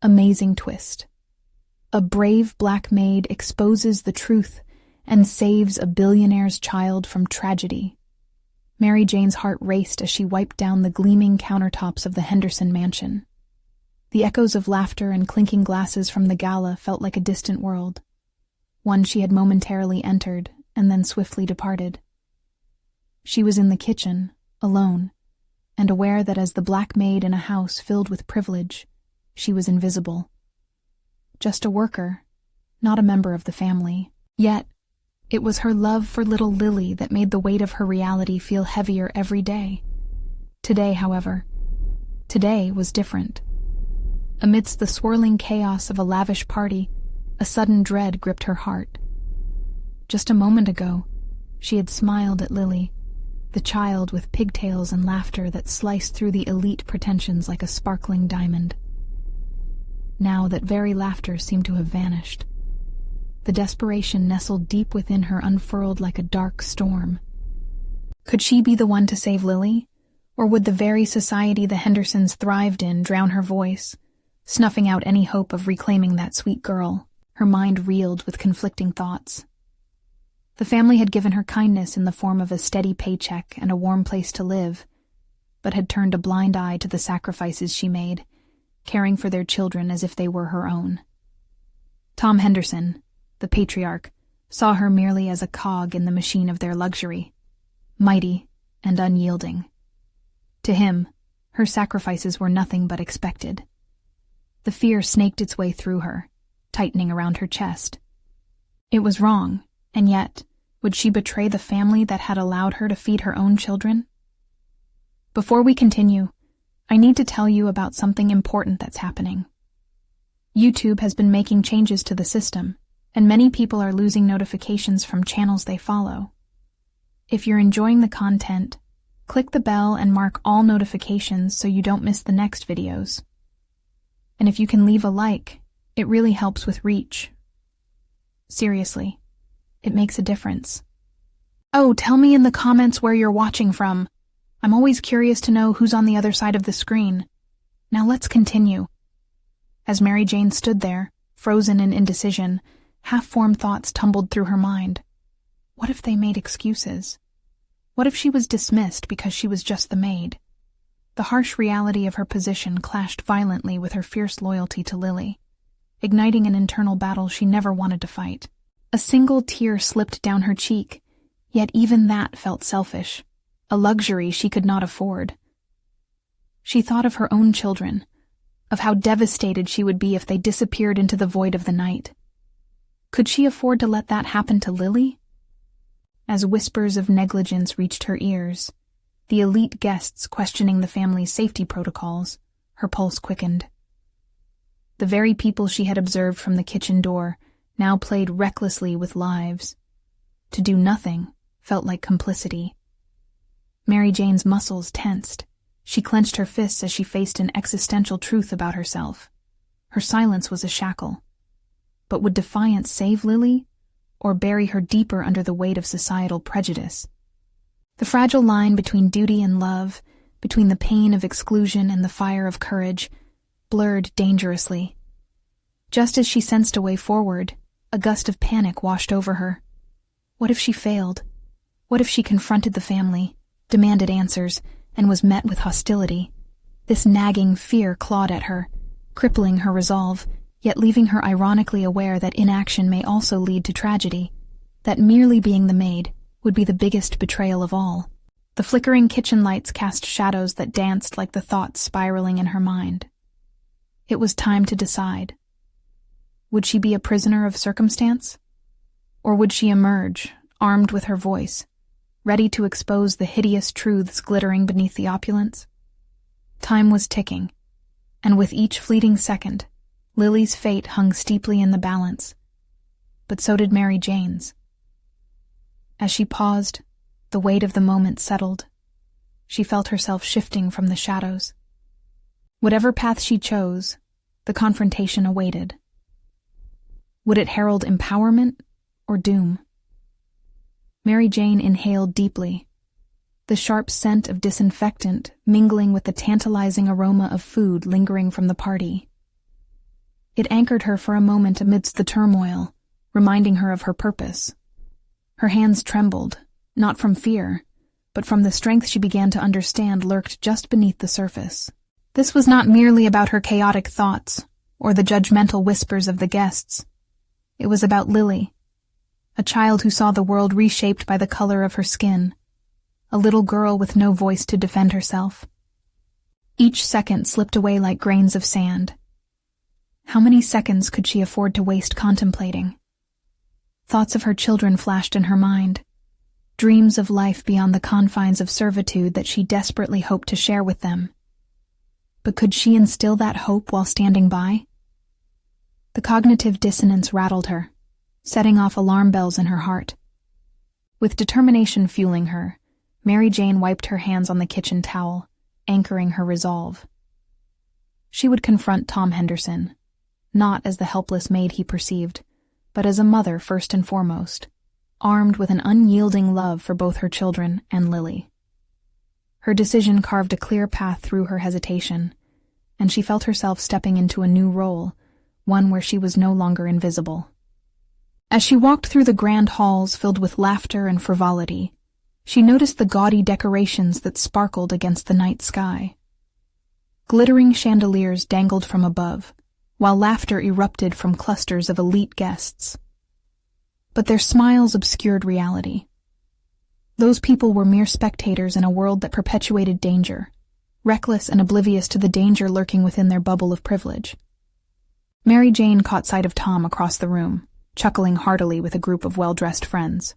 Amazing twist. A brave black maid exposes the truth and saves a billionaire's child from tragedy. Mary Jane's heart raced as she wiped down the gleaming countertops of the Henderson mansion. The echoes of laughter and clinking glasses from the gala felt like a distant world, one she had momentarily entered and then swiftly departed. She was in the kitchen, alone, and aware that as the black maid in a house filled with privilege, she was invisible. Just a worker, not a member of the family. Yet, it was her love for little Lily that made the weight of her reality feel heavier every day. Today, however, was different. Amidst the swirling chaos of a lavish party, a sudden dread gripped her heart. Just a moment ago, she had smiled at Lily, the child with pigtails and laughter that sliced through the elite pretensions like a sparkling diamond. Now that very laughter seemed to have vanished. The desperation nestled deep within her unfurled like a dark storm. Could she be the one to save Lily? Or would the very society the Hendersons thrived in drown her voice, snuffing out any hope of reclaiming that sweet girl? Her mind reeled with conflicting thoughts. The family had given her kindness in the form of a steady paycheck and a warm place to live, but had turned a blind eye to the sacrifices she made, caring for their children as if they were her own. Tom Henderson, the patriarch, saw her merely as a cog in the machine of their luxury, mighty and unyielding. To him, her sacrifices were nothing but expected. The fear snaked its way through her, tightening around her chest. It was wrong, and yet, would she betray the family that had allowed her to feed her own children? Before we continue, I need to tell you about something important that's happening. YouTube has been making changes to the system, and many people are losing notifications from channels they follow. If you're enjoying the content, click the bell and mark all notifications so you don't miss the next videos. And if you can leave a like, it really helps with reach. Seriously, it makes a difference. Oh, tell me in the comments where you're watching from. I'm always curious to know who's on the other side of the screen. Now let's continue. As Mary Jane stood there, frozen in indecision, half-formed thoughts tumbled through her mind. What if they made excuses? What if she was dismissed because she was just the maid? The harsh reality of her position clashed violently with her fierce loyalty to Lily, igniting an internal battle she never wanted to fight. A single tear slipped down her cheek, yet even that felt selfish, a luxury she could not afford. She thought of her own children, of how devastated she would be if they disappeared into the void of the night. Could she afford to let that happen to Lily? As whispers of negligence reached her ears, the elite guests questioning the family's safety protocols, her pulse quickened. The very people she had observed from the kitchen door now played recklessly with lives. To do nothing felt like complicity. Mary Jane's muscles tensed. She clenched her fists as she faced an existential truth about herself. Her silence was a shackle. But would defiance save Lily, or bury her deeper under the weight of societal prejudice? The fragile line between duty and love, between the pain of exclusion and the fire of courage, blurred dangerously. Just as she sensed a way forward, a gust of panic washed over her. What if she failed? What if she confronted the family, demanded answers, and was met with hostility? This nagging fear clawed at her, crippling her resolve, yet leaving her ironically aware that inaction may also lead to tragedy, that merely being the maid would be the biggest betrayal of all. The flickering kitchen lights cast shadows that danced like the thoughts spiraling in her mind. It was time to decide. Would she be a prisoner of circumstance? Or would she emerge, armed with her voice, ready to expose the hideous truths glittering beneath the opulence? Time was ticking, and with each fleeting second, Lily's fate hung steeply in the balance. But so did Mary Jane's. As she paused, the weight of the moment settled. She felt herself shifting from the shadows. Whatever path she chose, the confrontation awaited. Would it herald empowerment or doom? Mary Jane inhaled deeply, the sharp scent of disinfectant mingling with the tantalizing aroma of food lingering from the party. It anchored her for a moment amidst the turmoil, reminding her of her purpose. Her hands trembled, not from fear, but from the strength she began to understand lurked just beneath the surface. This was not merely about her chaotic thoughts, or the judgmental whispers of the guests. It was about Lily, a child who saw the world reshaped by the color of her skin, a little girl with no voice to defend herself. Each second slipped away like grains of sand. How many seconds could she afford to waste contemplating? Thoughts of her children flashed in her mind, dreams of life beyond the confines of servitude that she desperately hoped to share with them. But could she instill that hope while standing by? The cognitive dissonance rattled her, setting off alarm bells in her heart. With determination fueling her, Mary Jane wiped her hands on the kitchen towel, anchoring her resolve. She would confront Tom Henderson, not as the helpless maid he perceived, but as a mother first and foremost, armed with an unyielding love for both her children and Lily. Her decision carved a clear path through her hesitation, and she felt herself stepping into a new role, one where she was no longer invisible. As she walked through the grand halls filled with laughter and frivolity, she noticed the gaudy decorations that sparkled against the night sky. Glittering chandeliers dangled from above, while laughter erupted from clusters of elite guests. But their smiles obscured reality. Those people were mere spectators in a world that perpetuated danger, reckless and oblivious to the danger lurking within their bubble of privilege. Mary Jane caught sight of Tom across the room, chuckling heartily with a group of well-dressed friends.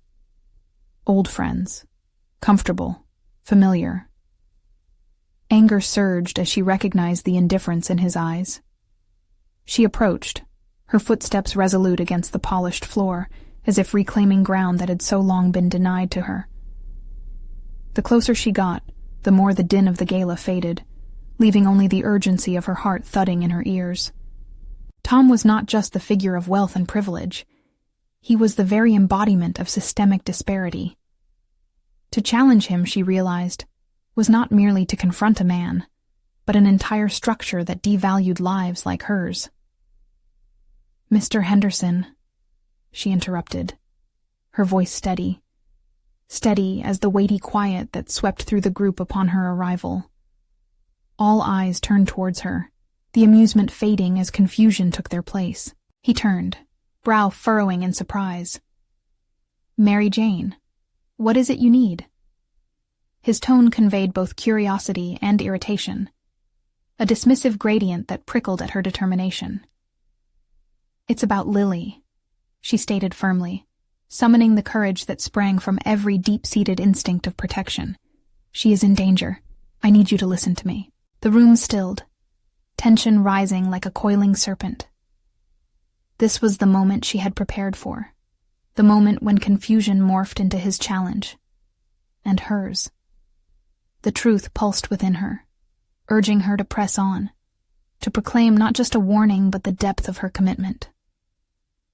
Old friends. Comfortable. Familiar. Anger surged as she recognized the indifference in his eyes. She approached, her footsteps resolute against the polished floor, as if reclaiming ground that had so long been denied to her. The closer she got, the more the din of the gala faded, leaving only the urgency of her heart thudding in her ears. Tom was not just the figure of wealth and privilege. He was the very embodiment of systemic disparity. To challenge him, she realized, was not merely to confront a man, but an entire structure that devalued lives like hers. "Mr. Henderson," she interrupted, her voice steady as the weighty quiet that swept through the group upon her arrival. All eyes turned towards her, the amusement fading as confusion took their place. He turned, brow furrowing in surprise. "Mary Jane, what is it you need?" His tone conveyed both curiosity and irritation, a dismissive gradient that prickled at her determination. "It's about Lily," she stated firmly, summoning the courage that sprang from every deep-seated instinct of protection. "She is in danger. I need you to listen to me." The room stilled, tension rising like a coiling serpent. This was the moment she had prepared for, the moment when confusion morphed into his challenge, and hers. The truth pulsed within her, urging her to press on, to proclaim not just a warning but the depth of her commitment.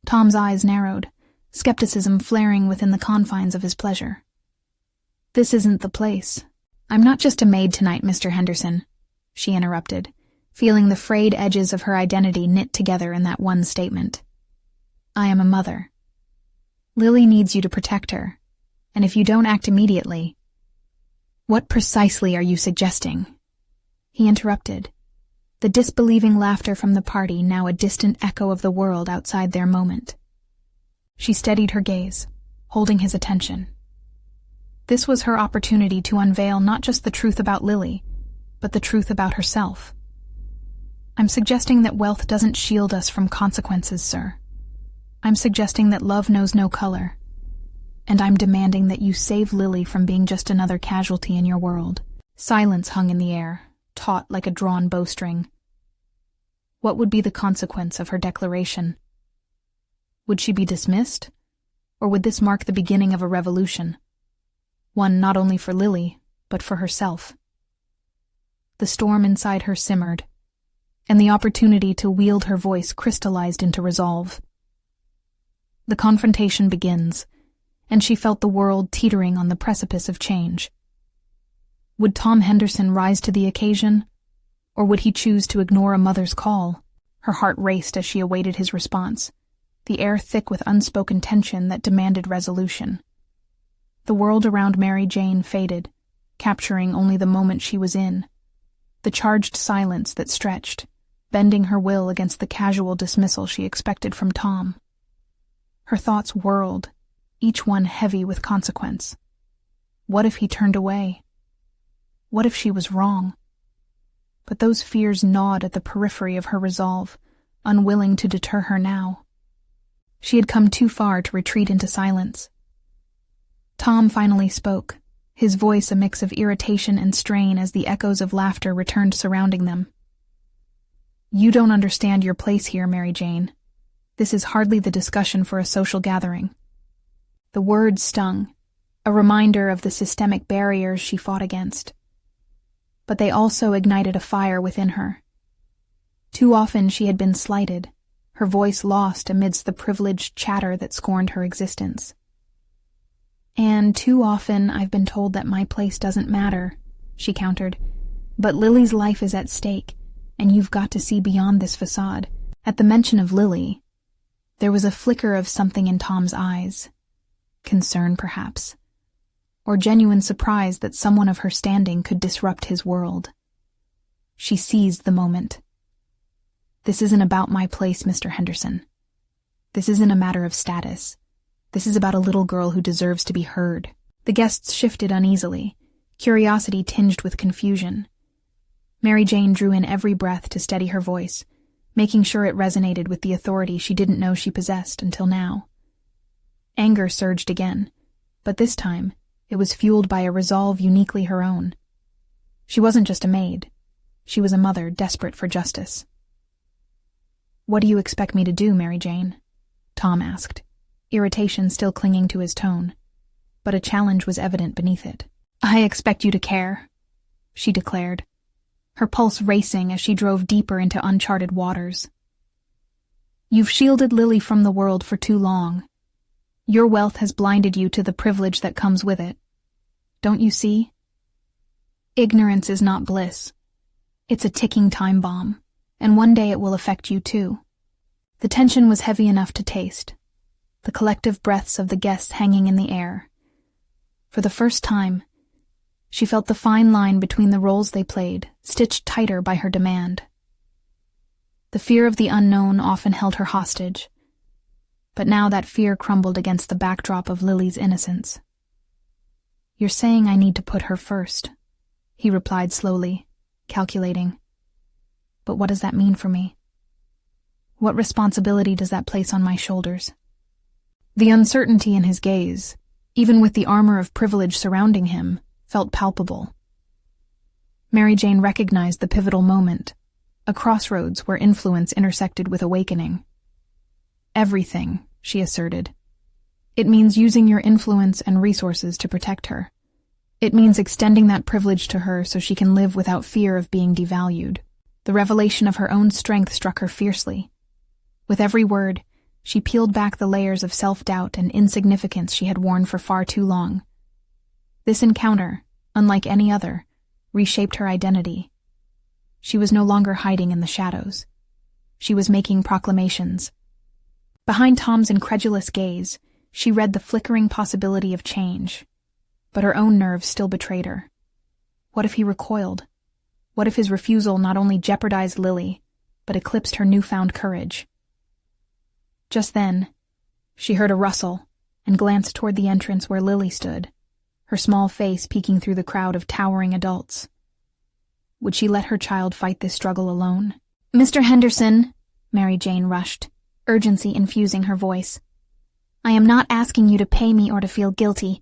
Tom's eyes narrowed, skepticism flaring within the confines of his pleasure. "This isn't the place. I'm not just a maid tonight, Mr. Henderson," she interrupted, feeling the frayed edges of her identity knit together in that one statement. "I am a mother. Lily needs you to protect her, and if you don't act immediately—" "What precisely are you suggesting?" he interrupted, the disbelieving laughter from the party now a distant echo of the world outside their moment. She steadied her gaze, holding his attention. This was her opportunity to unveil not just the truth about Lily, but the truth about herself. "I'm suggesting that wealth doesn't shield us from consequences, sir. I'm suggesting that love knows no color. And I'm demanding that you save Lily from being just another casualty in your world." Silence hung in the air, taut like a drawn bowstring. What would be the consequence of her declaration? Would she be dismissed? Or would this mark the beginning of a revolution? One not only for Lily, but for herself. The storm inside her simmered, and the opportunity to wield her voice crystallized into resolve. The confrontation begins, and she felt the world teetering on the precipice of change. Would Tom Henderson rise to the occasion, or would he choose to ignore a mother's call? Her heart raced as she awaited his response, the air thick with unspoken tension that demanded resolution. The world around Mary Jane faded, capturing only the moment she was in, the charged silence that stretched, bending her will against the casual dismissal she expected from Tom. Her thoughts whirled, each one heavy with consequence. What if he turned away? What if she was wrong? But those fears gnawed at the periphery of her resolve, unwilling to deter her now. She had come too far to retreat into silence. Tom finally spoke, his voice a mix of irritation and strain as the echoes of laughter returned surrounding them. "You don't understand your place here, Mary Jane. This is hardly the discussion for a social gathering." The words stung, a reminder of the systemic barriers she fought against. But they also ignited a fire within her. Too often she had been slighted, her voice lost amidst the privileged chatter that scorned her existence. "And too often I've been told that my place doesn't matter," she countered. "But Lily's life is at stake, and you've got to see beyond this facade." At the mention of Lily, there was a flicker of something in Tom's eyes. Concern, perhaps, or genuine surprise that someone of her standing could disrupt his world. She seized the moment. "This isn't about my place, Mr. Henderson. This isn't a matter of status. This is about a little girl who deserves to be heard." The guests shifted uneasily, curiosity tinged with confusion. Mary Jane drew in every breath to steady her voice, making sure it resonated with the authority she didn't know she possessed until now. Anger surged again, but this time it was fueled by a resolve uniquely her own. She wasn't just a maid. She was a mother desperate for justice. "What do you expect me to do, Mary Jane?" Tom asked, irritation still clinging to his tone, but a challenge was evident beneath it. "I expect you to care," she declared, her pulse racing as she drove deeper into uncharted waters. "You've shielded Lily from the world for too long. Your wealth has blinded you to the privilege that comes with it. Don't you see? Ignorance is not bliss. It's a ticking time bomb, and one day it will affect you too." The tension was heavy enough to taste, the collective breaths of the guests hanging in the air. For the first time, she felt the fine line between the roles they played, stitched tighter by her demand. The fear of the unknown often held her hostage, but now that fear crumbled against the backdrop of Lily's innocence. "You're saying I need to put her first," he replied slowly, calculating. "But what does that mean for me? What responsibility does that place on my shoulders?" The uncertainty in his gaze, even with the armor of privilege surrounding him, felt palpable. Mary Jane recognized the pivotal moment, a crossroads where influence intersected with awakening. "Everything," she asserted. "It means using your influence and resources to protect her. It means extending that privilege to her so she can live without fear of being devalued." The revelation of her own strength struck her fiercely. With every word, she peeled back the layers of self-doubt and insignificance she had worn for far too long. This encounter, unlike any other, reshaped her identity. She was no longer hiding in the shadows. She was making proclamations. Behind Tom's incredulous gaze, she read the flickering possibility of change, but her own nerves still betrayed her. What if he recoiled? What if his refusal not only jeopardized Lily, but eclipsed her newfound courage? Just then, she heard a rustle and glanced toward the entrance where Lily stood, her small face peeking through the crowd of towering adults. Would she let her child fight this struggle alone? "Mr. Henderson," Mary Jane rushed, urgency infusing her voice. "I am not asking you to pay me or to feel guilty.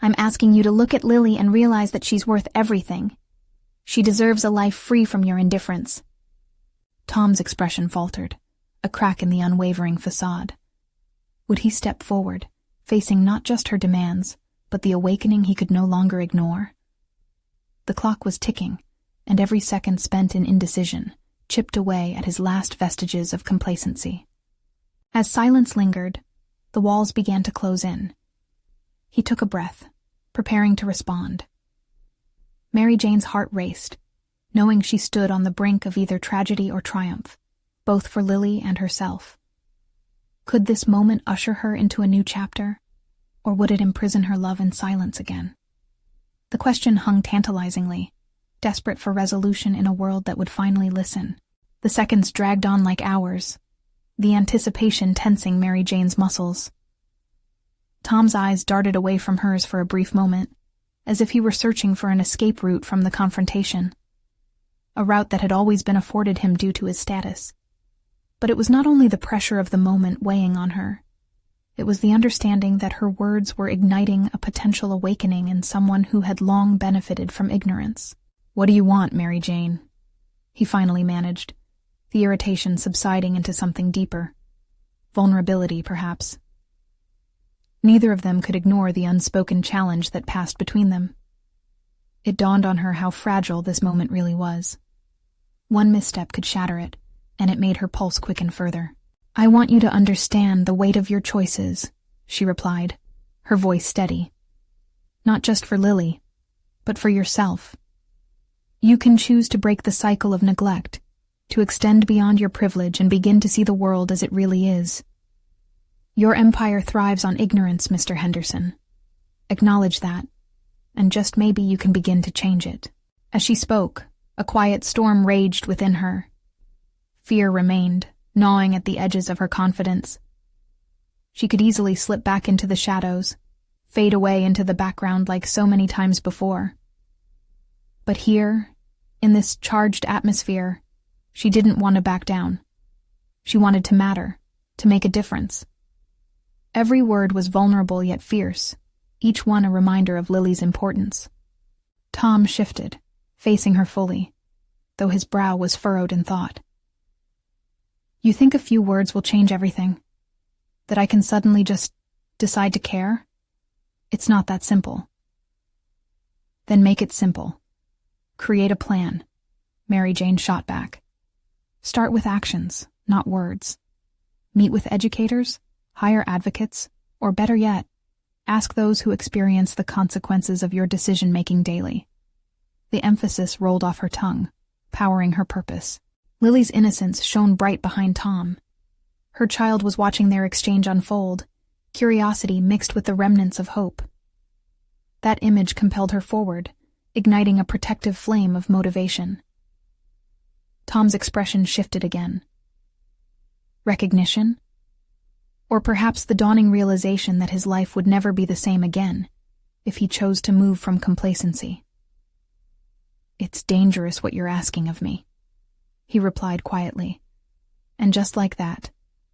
I'm asking you to look at Lily and realize that she's worth everything. She deserves a life free from your indifference." Tom's expression faltered, a crack in the unwavering facade. Would he step forward, facing not just her demands, but the awakening he could no longer ignore? The clock was ticking, and every second spent in indecision chipped away at his last vestiges of complacency. As silence lingered, the walls began to close in. He took a breath, preparing to respond. Mary Jane's heart raced, knowing she stood on the brink of either tragedy or triumph. both for Lily and herself. Could this moment usher her into a new chapter, or would it imprison her love in silence again? The question hung tantalizingly, desperate for resolution in a world that would finally listen. The seconds dragged on like hours, the anticipation tensing Mary Jane's muscles. Tom's eyes darted away from hers for a brief moment, as if he were searching for an escape route from the confrontation, a route that had always been afforded him due to his status. But it was not only the pressure of the moment weighing on her. It was the understanding that her words were igniting a potential awakening in someone who had long benefited from ignorance. "What do you want, Mary Jane?" he finally managed, the irritation subsiding into something deeper. Vulnerability, perhaps. Neither of them could ignore the unspoken challenge that passed between them. It dawned on her how fragile this moment really was. One misstep could shatter it, and it made her pulse quicken further. "I want you to understand the weight of your choices," she replied, her voice steady. "Not just for Lily, but for yourself. You can choose to break the cycle of neglect, to extend beyond your privilege and begin to see the world as it really is. Your empire thrives on ignorance, Mr. Henderson. Acknowledge that, and just maybe you can begin to change it." As she spoke, a quiet storm raged within her. Fear remained, gnawing at the edges of her confidence. She could easily slip back into the shadows, fade away into the background like so many times before. But here, in this charged atmosphere, she didn't want to back down. She wanted to matter, to make a difference. Every word was vulnerable yet fierce, each one a reminder of Lily's importance. Tom shifted, facing her fully, though his brow was furrowed in thought. "You think a few words will change everything? That I can suddenly just decide to care? It's not that simple." "Then make it simple. Create a plan," Mary Jane shot back. "Start with actions, not words. Meet with educators, hire advocates, or better yet, ask those who experience the consequences of your decision-making daily." The emphasis rolled off her tongue, powering her purpose. Lily's innocence shone bright behind Tom. Her child was watching their exchange unfold, curiosity mixed with the remnants of hope. That image compelled her forward, igniting a protective flame of motivation. Tom's expression shifted again. Recognition? Or perhaps the dawning realization that his life would never be the same again, if he chose to move from complacency. "It's dangerous what you're asking of me," he replied quietly. And just like that,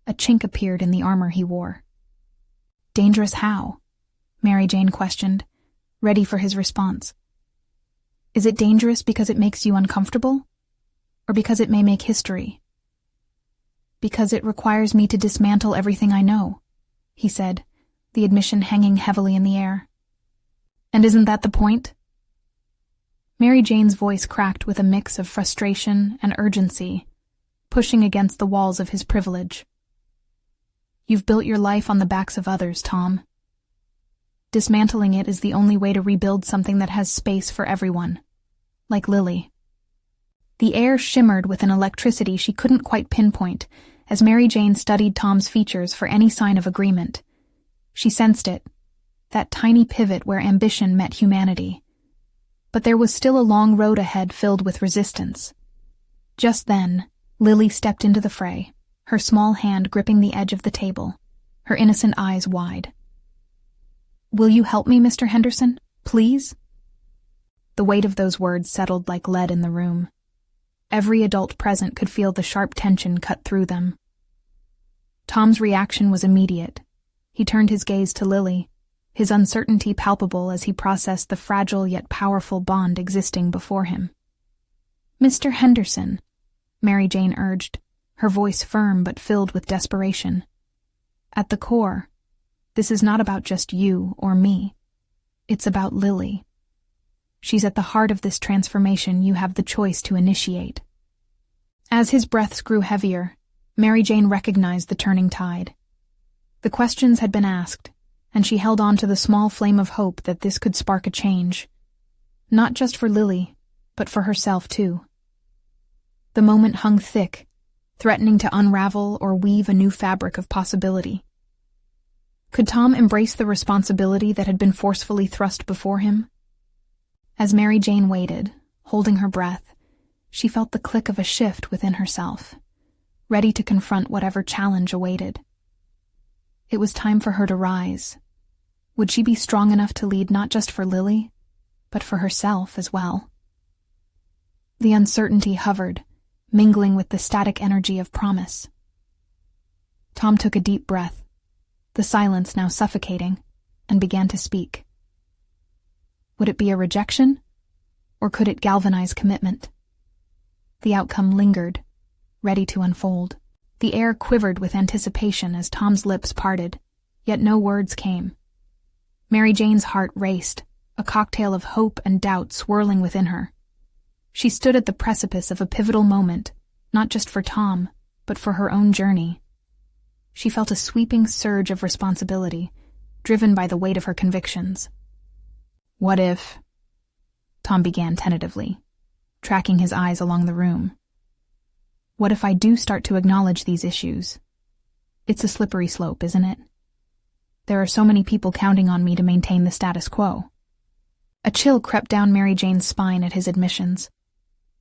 a chink appeared in the armor he wore. "Dangerous how?" Mary Jane questioned, ready for his response. "Is it dangerous because it makes you uncomfortable? Or because it may make history?" "Because it requires me to dismantle everything I know," he said, the admission hanging heavily in the air. "And isn't that the point?" Mary Jane's voice cracked with a mix of frustration and urgency, pushing against the walls of his privilege. "You've built your life on the backs of others, Tom. Dismantling it is the only way to rebuild something that has space for everyone, like Lily." The air shimmered with an electricity she couldn't quite pinpoint as Mary Jane studied Tom's features for any sign of agreement. She sensed it, that tiny pivot where ambition met humanity. But there was still a long road ahead filled with resistance. Just then, Lily stepped into the fray, her small hand gripping the edge of the table, her innocent eyes wide. "Will you help me, Mr. Henderson? Please?" The weight of those words settled like lead in the room. Every adult present could feel the sharp tension cut through them. Tom's reaction was immediate. He turned his gaze to Lily, his uncertainty palpable as he processed the fragile yet powerful bond existing before him. "Mr. Henderson," Mary Jane urged, her voice firm but filled with desperation. "At the core, this is not about just you or me. It's about Lily. She's at the heart of this transformation you have the choice to initiate." As his breaths grew heavier, Mary Jane recognized the turning tide. The questions had been asked, and she held on to the small flame of hope that this could spark a change. Not just for Lily, but for herself too. The moment hung thick, threatening to unravel or weave a new fabric of possibility. Could Tom embrace the responsibility that had been forcefully thrust before him? As Mary Jane waited, holding her breath, she felt the click of a shift within herself, ready to confront whatever challenge awaited. It was time for her to rise. Would she be strong enough to lead not just for Lily, but for herself as well? The uncertainty hovered, mingling with the static energy of promise. Tom took a deep breath, the silence now suffocating, and began to speak. Would it be a rejection, or could it galvanize commitment? The outcome lingered, ready to unfold. The air quivered with anticipation as Tom's lips parted, yet no words came. Mary Jane's heart raced, a cocktail of hope and doubt swirling within her. She stood at the precipice of a pivotal moment, not just for Tom, but for her own journey. She felt a sweeping surge of responsibility, driven by the weight of her convictions. What if... Tom began tentatively, tracking his eyes along the room. What if I do start to acknowledge these issues? It's a slippery slope, isn't it? There are so many people counting on me to maintain the status quo. A chill crept down Mary Jane's spine at his admissions,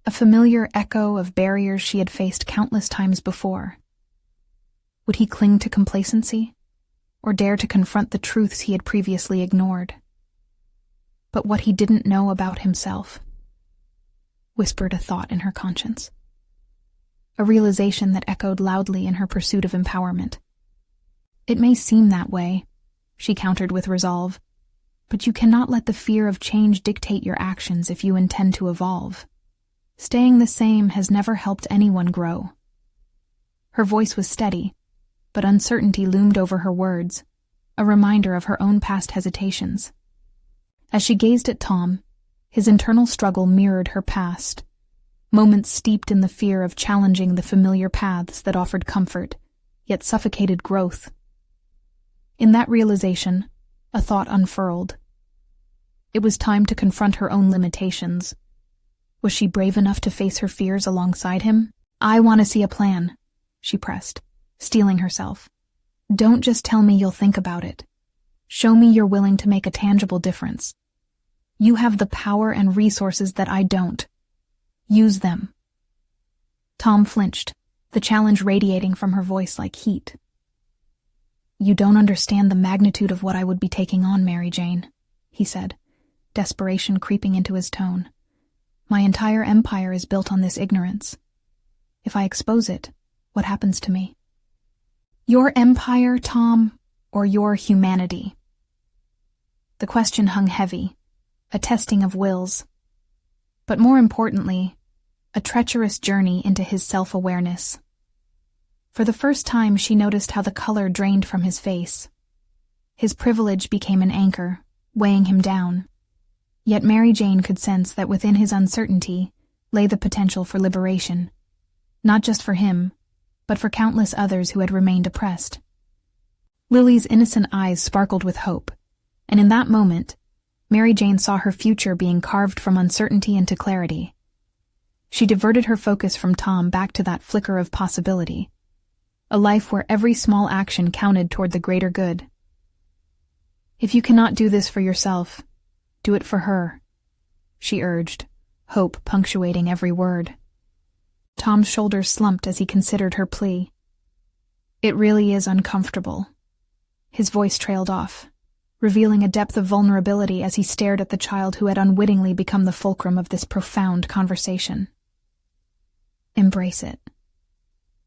a familiar echo of barriers she had faced countless times before. Would he cling to complacency, or dare to confront the truths he had previously ignored? But what he didn't know about himself, whispered a thought in her conscience. A realization that echoed loudly in her pursuit of empowerment. It may seem that way, she countered with resolve, but you cannot let the fear of change dictate your actions if you intend to evolve. Staying the same has never helped anyone grow. Her voice was steady, but uncertainty loomed over her words, a reminder of her own past hesitations. As she gazed at Tom, his internal struggle mirrored her past, moments steeped in the fear of challenging the familiar paths that offered comfort, yet suffocated growth. In that realization, a thought unfurled. It was time to confront her own limitations. Was she brave enough to face her fears alongside him? I want to see a plan, she pressed, steeling herself. Don't just tell me you'll think about it. Show me you're willing to make a tangible difference. You have the power and resources that I don't. Use them. Tom flinched, the challenge radiating from her voice like heat. You don't understand the magnitude of what I would be taking on, Mary Jane, he said, desperation creeping into his tone. My entire empire is built on this ignorance. If I expose it, what happens to me? Your empire, Tom, or your humanity? The question hung heavy, a testing of wills, but more importantly, a treacherous journey into his self-awareness. For the first time, she noticed how the color drained from his face. His privilege became an anchor, weighing him down. Yet Mary Jane could sense that within his uncertainty lay the potential for liberation, not just for him, but for countless others who had remained oppressed. Lily's innocent eyes sparkled with hope, and in that moment, Mary Jane saw her future being carved from uncertainty into clarity. She diverted her focus from Tom back to that flicker of possibility, a life where every small action counted toward the greater good. If you cannot do this for yourself, do it for her, she urged, hope punctuating every word. Tom's shoulders slumped as he considered her plea. It really is uncomfortable. His voice trailed off, revealing a depth of vulnerability as he stared at the child who had unwittingly become the fulcrum of this profound conversation. Embrace it.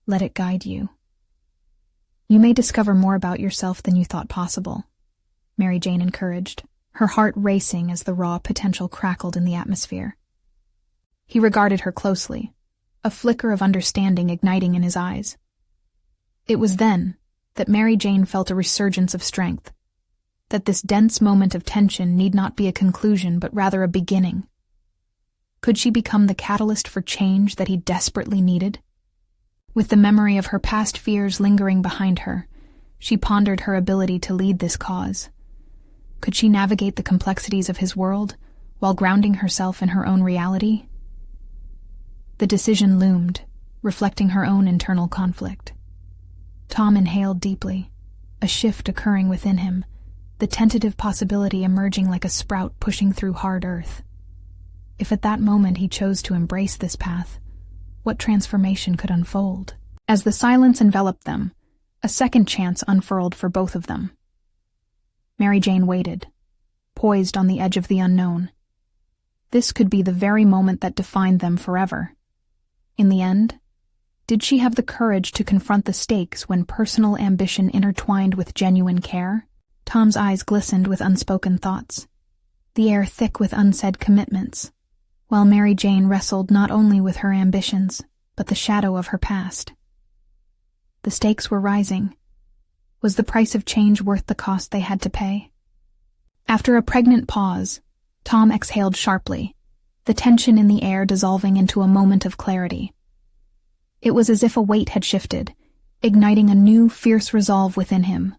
Let it guide you. You may discover more about yourself than you thought possible, Mary Jane encouraged, her heart racing as the raw potential crackled in the atmosphere. He regarded her closely, a flicker of understanding igniting in his eyes. It was then that Mary Jane felt a resurgence of strength, that this dense moment of tension need not be a conclusion but rather a beginning. Could she become the catalyst for change that he desperately needed? With the memory of her past fears lingering behind her, she pondered her ability to lead this cause. Could she navigate the complexities of his world while grounding herself in her own reality? The decision loomed, reflecting her own internal conflict. Tom inhaled deeply, a shift occurring within him, the tentative possibility emerging like a sprout pushing through hard earth. If at that moment he chose to embrace this path, what transformation could unfold? As the silence enveloped them, a second chance unfurled for both of them. Mary Jane waited, poised on the edge of the unknown. This could be the very moment that defined them forever. In the end, did she have the courage to confront the stakes when personal ambition intertwined with genuine care? Tom's eyes glistened with unspoken thoughts, the air thick with unsaid commitments, while Mary Jane wrestled not only with her ambitions, but the shadow of her past. The stakes were rising. Was the price of change worth the cost they had to pay? After a pregnant pause, Tom exhaled sharply, the tension in the air dissolving into a moment of clarity. It was as if a weight had shifted, igniting a new, fierce resolve within him.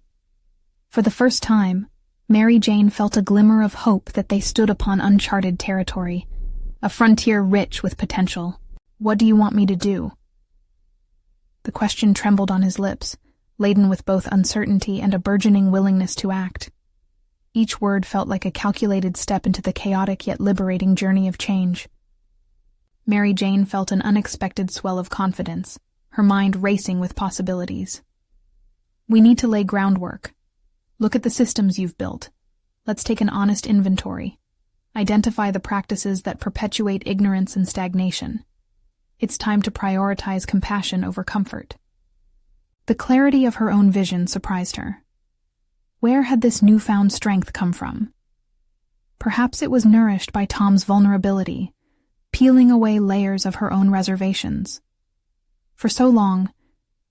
For the first time, Mary Jane felt a glimmer of hope that they stood upon uncharted territory, a frontier rich with potential. "What do you want me to do?" The question trembled on his lips, laden with both uncertainty and a burgeoning willingness to act. Each word felt like a calculated step into the chaotic yet liberating journey of change. Mary Jane felt an unexpected swell of confidence, her mind racing with possibilities. "We need to lay groundwork. Look at the systems you've built. Let's take an honest inventory. Identify the practices that perpetuate ignorance and stagnation. It's time to prioritize compassion over comfort." The clarity of her own vision surprised her. Where had this newfound strength come from? Perhaps it was nourished by Tom's vulnerability, peeling away layers of her own reservations. For so long,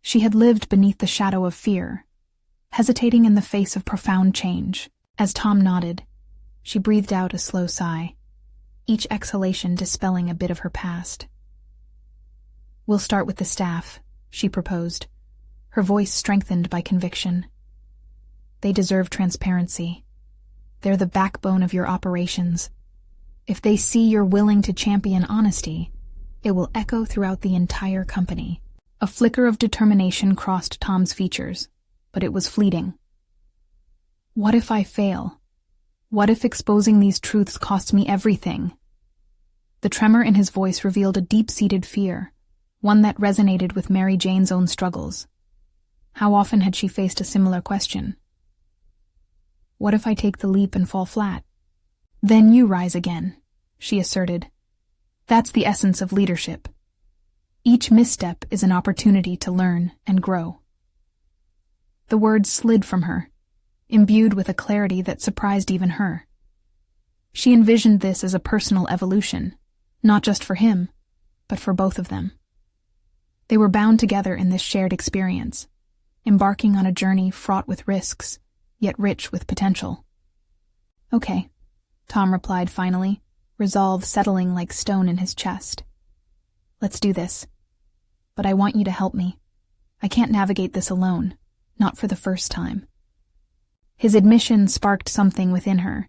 she had lived beneath the shadow of fear, hesitating in the face of profound change. As Tom nodded, she breathed out a slow sigh, each exhalation dispelling a bit of her past. "We'll start with the staff," she proposed, her voice strengthened by conviction. "They deserve transparency. They're the backbone of your operations. If they see you're willing to champion honesty, it will echo throughout the entire company." A flicker of determination crossed Tom's features, but it was fleeting. "What if I fail? What if exposing these truths costs me everything?" The tremor in his voice revealed a deep-seated fear, one that resonated with Mary Jane's own struggles. How often had she faced a similar question? "What if I take the leap and fall flat?" "Then you rise again," she asserted. "That's the essence of leadership. Each misstep is an opportunity to learn and grow." The words slid from her, imbued with a clarity that surprised even her. She envisioned this as a personal evolution, not just for him, but for both of them. They were bound together in this shared experience, embarking on a journey fraught with risks, yet rich with potential. "Okay," Tom replied finally, resolve settling like stone in his chest. "Let's do this. But I want you to help me. I can't navigate this alone, not for the first time." His admission sparked something within her,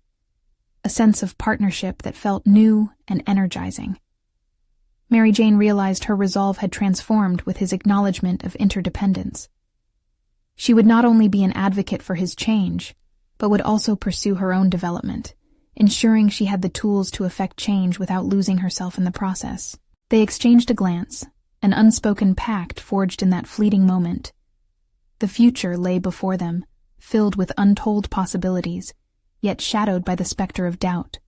a sense of partnership that felt new and energizing. Mary Jane realized her resolve had transformed with his acknowledgement of interdependence. She would not only be an advocate for his change, but would also pursue her own development, ensuring she had the tools to effect change without losing herself in the process. They exchanged a glance, an unspoken pact forged in that fleeting moment. The future lay before them, filled with untold possibilities, yet shadowed by the specter of doubt.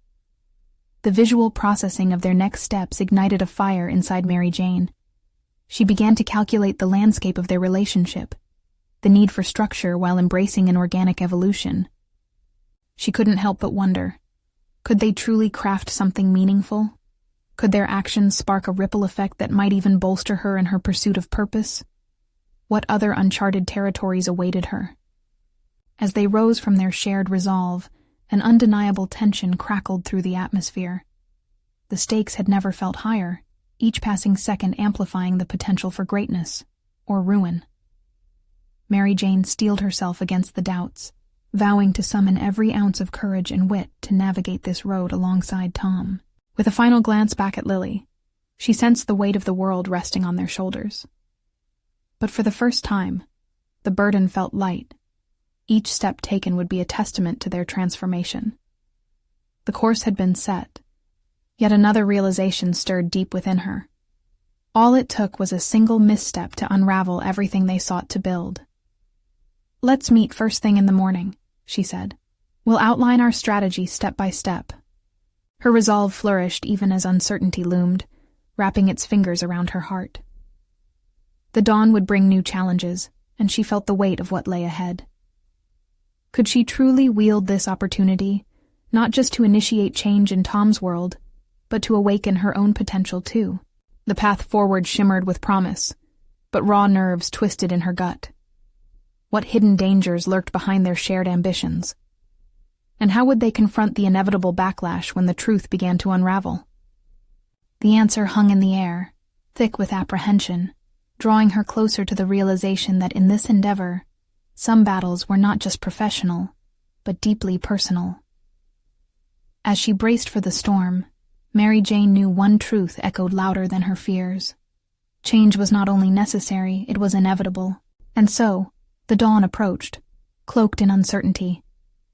The visual processing of their next steps ignited a fire inside Mary Jane. She began to calculate the landscape of their relationship, the need for structure while embracing an organic evolution. She couldn't help but wonder, could they truly craft something meaningful? Could their actions spark a ripple effect that might even bolster her in her pursuit of purpose? What other uncharted territories awaited her? As they rose from their shared resolve, an undeniable tension crackled through the atmosphere. The stakes had never felt higher, each passing second amplifying the potential for greatness, or ruin. Mary Jane steeled herself against the doubts, vowing to summon every ounce of courage and wit to navigate this road alongside Tom. With a final glance back at Lily, She sensed the weight of the world resting on their shoulders. But for the first time, the burden felt light. Each step taken would be a testament to their transformation. The course had been set, yet another realization stirred deep within her. All it took was a single misstep to unravel everything they sought to build. "Let's meet first thing in the morning," she said. "We'll outline our strategy step by step." Her resolve flourished even as uncertainty loomed, wrapping its fingers around her heart. The dawn would bring new challenges, and she felt the weight of what lay ahead. Could she truly wield this opportunity, not just to initiate change in Tom's world, but to awaken her own potential too? The path forward shimmered with promise, but raw nerves twisted in her gut. What hidden dangers lurked behind their shared ambitions? And how would they confront the inevitable backlash when the truth began to unravel? The answer hung in the air, thick with apprehension, drawing her closer to the realization that in this endeavor, some battles were not just professional, but deeply personal. As she braced for the storm, Mary Jane knew one truth echoed louder than her fears. Change was not only necessary, it was inevitable. And so, the dawn approached, cloaked in uncertainty,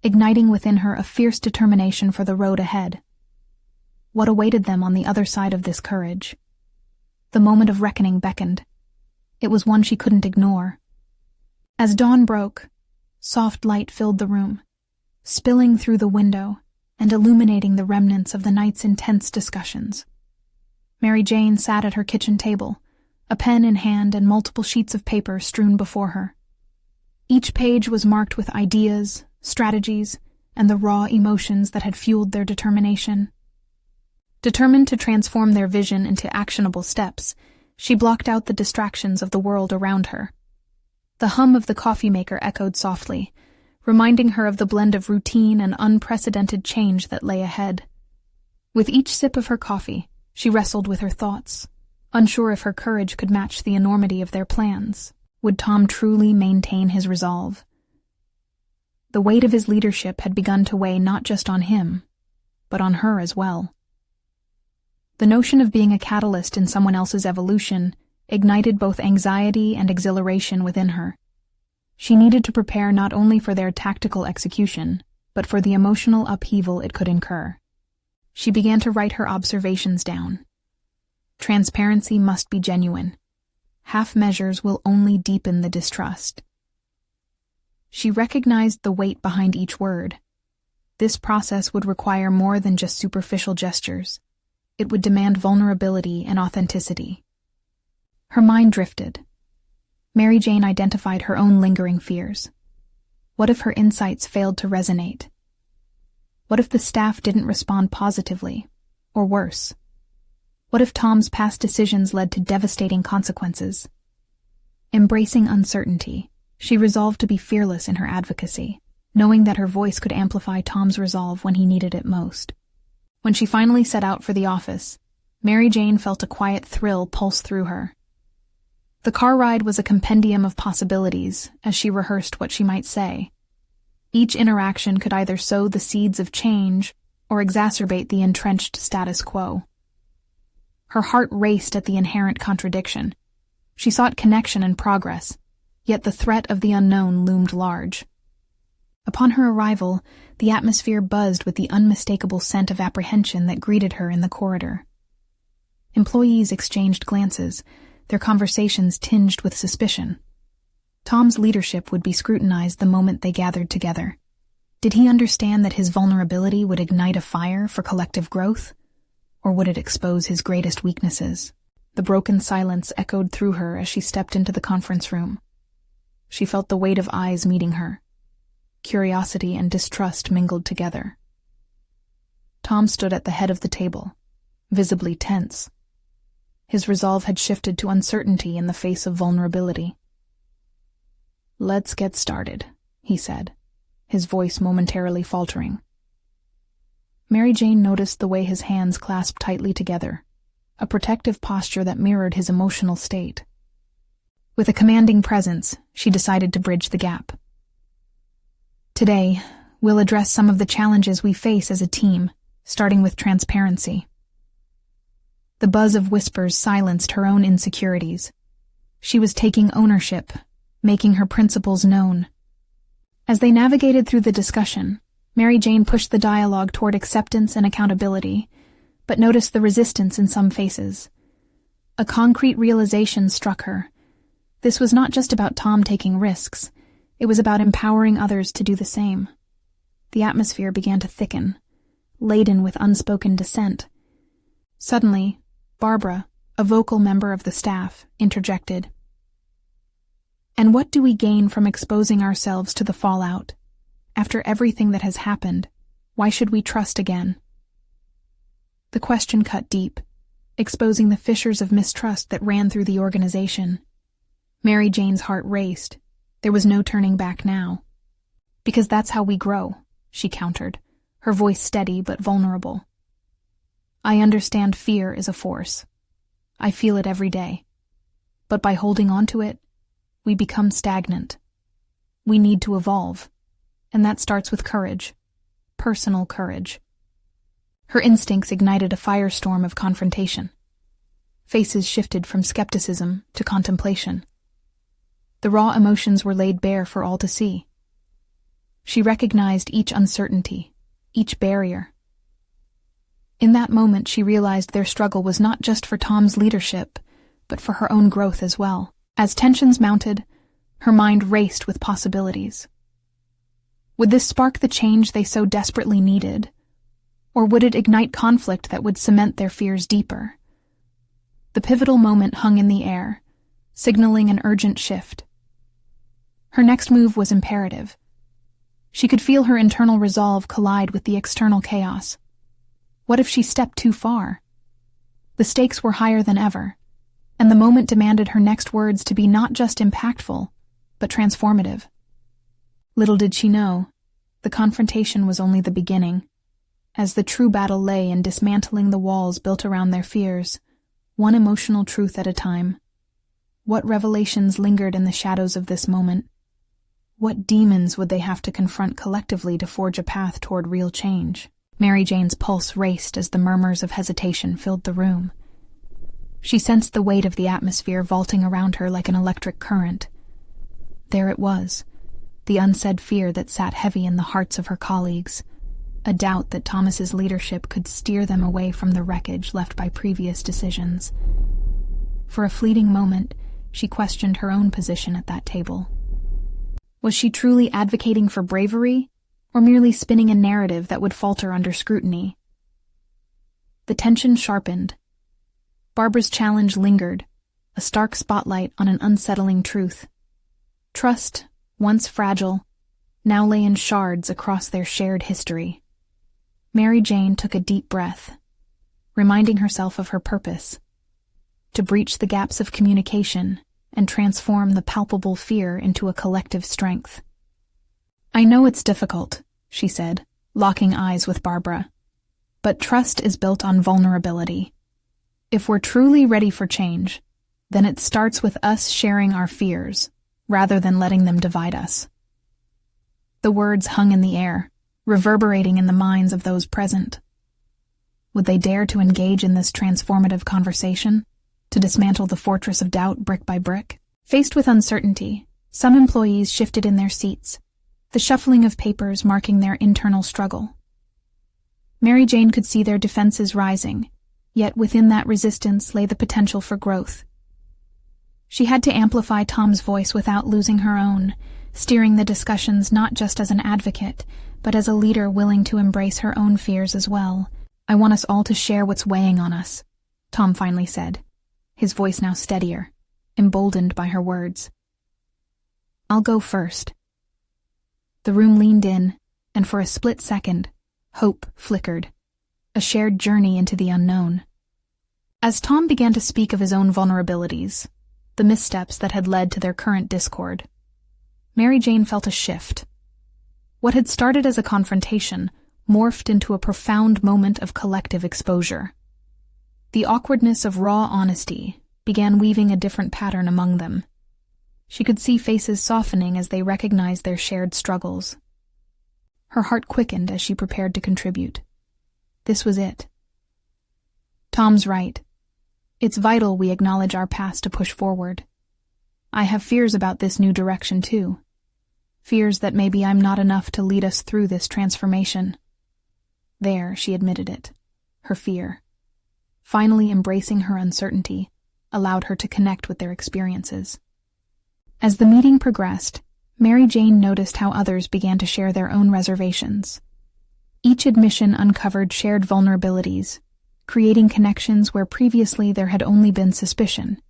igniting within her a fierce determination for the road ahead. What awaited them on the other side of this courage? The moment of reckoning beckoned. It was one she couldn't ignore. As dawn broke, soft light filled the room, spilling through the window and illuminating the remnants of the night's intense discussions. Mary Jane sat at her kitchen table, a pen in hand and multiple sheets of paper strewn before her. Each page was marked with ideas, strategies, and the raw emotions that had fueled their determination. Determined to transform their vision into actionable steps, she blocked out the distractions of the world around her. The hum of the coffee maker echoed softly, reminding her of the blend of routine and unprecedented change that lay ahead. With each sip of her coffee, she wrestled with her thoughts, unsure if her courage could match the enormity of their plans. Would Tom truly maintain his resolve? The weight of his leadership had begun to weigh not just on him, but on her as well. The notion of being a catalyst in someone else's evolution ignited both anxiety and exhilaration within her. She needed to prepare not only for their tactical execution, but for the emotional upheaval it could incur. She began to write her observations down. Transparency must be genuine. Half measures will only deepen the distrust. She recognized the weight behind each word. This process would require more than just superficial gestures. It would demand vulnerability and authenticity. Her mind drifted. Mary Jane identified her own lingering fears. What if her insights failed to resonate? What if the staff didn't respond positively? Or worse, what if Tom's past decisions led to devastating consequences? Embracing uncertainty, she resolved to be fearless in her advocacy, knowing that her voice could amplify Tom's resolve when he needed it most. When she finally set out for the office, Mary Jane felt a quiet thrill pulse through her. The car ride was a compendium of possibilities as she rehearsed what she might say. Each interaction could either sow the seeds of change or exacerbate the entrenched status quo. Her heart raced at the inherent contradiction. She sought connection and progress, yet the threat of the unknown loomed large. Upon her arrival, the atmosphere buzzed with the unmistakable scent of apprehension that greeted her in the corridor. Employees exchanged glances, their conversations tinged with suspicion. Tom's leadership would be scrutinized the moment they gathered together. Did he understand that his vulnerability would ignite a fire for collective growth? Or would it expose his greatest weaknesses? The broken silence echoed through her as she stepped into the conference room. She felt the weight of eyes meeting her. Curiosity and distrust mingled together. Tom stood at the head of the table, visibly tense. His resolve had shifted to uncertainty in the face of vulnerability. "Let's get started," he said, his voice momentarily faltering. Mary Jane noticed the way his hands clasped tightly together, a protective posture that mirrored his emotional state. With a commanding presence, she decided to bridge the gap. "Today, we'll address some of the challenges we face as a team, starting with transparency." The buzz of whispers silenced her own insecurities. She was taking ownership, making her principles known. As they navigated through the discussion, Mary Jane pushed the dialogue toward acceptance and accountability, but noticed the resistance in some faces. A concrete realization struck her. This was not just about Tom taking risks, it was about empowering others to do the same. The atmosphere began to thicken, laden with unspoken dissent. Suddenly, Barbara, a vocal member of the staff, interjected. "And what do we gain from exposing ourselves to the fallout? After everything that has happened, why should we trust again?" The question cut deep, exposing the fissures of mistrust that ran through the organization. Mary Jane's heart raced. There was no turning back now. "Because that's how we grow," she countered, her voice steady but vulnerable. "I understand fear is a force. I feel it every day. But by holding on to it, we become stagnant. We need to evolve, and that starts with courage, personal courage." Her instincts ignited a firestorm of confrontation. Faces shifted from skepticism to contemplation. The raw emotions were laid bare for all to see. She recognized each uncertainty, each barrier. In that moment, she realized their struggle was not just for Tom's leadership, but for her own growth as well. As tensions mounted, her mind raced with possibilities. Would this spark the change they so desperately needed? Or would it ignite conflict that would cement their fears deeper? The pivotal moment hung in the air, signaling an urgent shift. Her next move was imperative. She could feel her internal resolve collide with the external chaos. What if she stepped too far? The stakes were higher than ever, and the moment demanded her next words to be not just impactful, but transformative. Little did she know, the confrontation was only the beginning. As the true battle lay in dismantling the walls built around their fears, one emotional truth at a time. What revelations lingered in the shadows of this moment? What demons would they have to confront collectively to forge a path toward real change? Mary Jane's pulse raced as the murmurs of hesitation filled the room. She sensed the weight of the atmosphere vaulting around her like an electric current. There it was, the unsaid fear that sat heavy in the hearts of her colleagues, a doubt that Thomas's leadership could steer them away from the wreckage left by previous decisions. For a fleeting moment, she questioned her own position at that table. Was she truly advocating for bravery, or merely spinning a narrative that would falter under scrutiny? The tension sharpened. Barbara's challenge lingered, a stark spotlight on an unsettling truth. Trust, once fragile, now lay in shards across their shared history. Mary Jane took a deep breath, reminding herself of her purpose: to breach the gaps of communication and transform the palpable fear into a collective strength. "I know it's difficult," she said, locking eyes with Barbara, "but trust is built on vulnerability. If we're truly ready for change, then it starts with us sharing our fears, rather than letting them divide us." The words hung in the air, reverberating in the minds of those present. Would they dare to engage in this transformative conversation, to dismantle the fortress of doubt brick by brick? Faced with uncertainty, some employees shifted in their seats, the shuffling of papers marking their internal struggle. Mary Jane could see their defenses rising, yet within that resistance lay the potential for growth. She had to amplify Tom's voice without losing her own, steering the discussions not just as an advocate, but as a leader willing to embrace her own fears as well. "I want us all to share what's weighing on us," Tom finally said, his voice now steadier, emboldened by her words. "I'll go first." The room leaned in, and for a split second, hope flickered, a shared journey into the unknown. As Tom began to speak of his own vulnerabilities, the missteps that had led to their current discord, Mary Jane felt a shift. What had started as a confrontation morphed into a profound moment of collective exposure. The awkwardness of raw honesty began weaving a different pattern among them. She could see faces softening as they recognized their shared struggles. Her heart quickened as she prepared to contribute. This was it. "Tom's right. It's vital we acknowledge our past to push forward. I have fears about this new direction too. Fears that maybe I'm not enough to lead us through this transformation. There, she admitted it. Her fear. Finally embracing her uncertainty allowed her to connect with their experiences. As the meeting progressed, Mary Jane noticed how others began to share their own reservations. Each admission uncovered shared vulnerabilities, creating connections where previously there had only been suspicion.